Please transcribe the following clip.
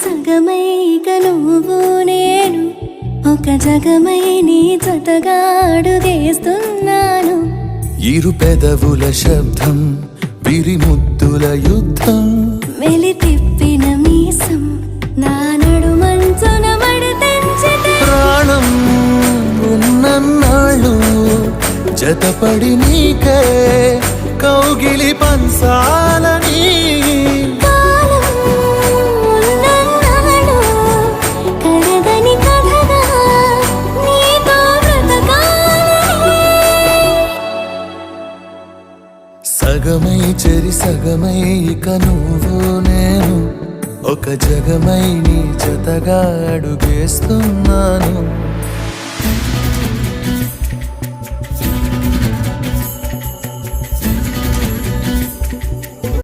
సగమై ఇక నువ్వు నేను ఒక జగమై నీ జతగా అడుగేస్తున్నాను. ఇరు పెదవుల శబ్దం విరి ముద్దుల యుద్ధం మెలి తిప్పిన మీసం నా నడుమంచున మడతెంచితే ప్రాణం ఉన్నన్నాళ్ళు జతపడి నీకే కౌగిలి పంచాలని కాలం ఉన్నన్నాడు కడగని కథగా నీతో బ్రతకాలని. సగమై చెరి సగమై ఇక నువ్వు నేను ఒక జగమై నీ జతగా అడుగేస్తున్నాను.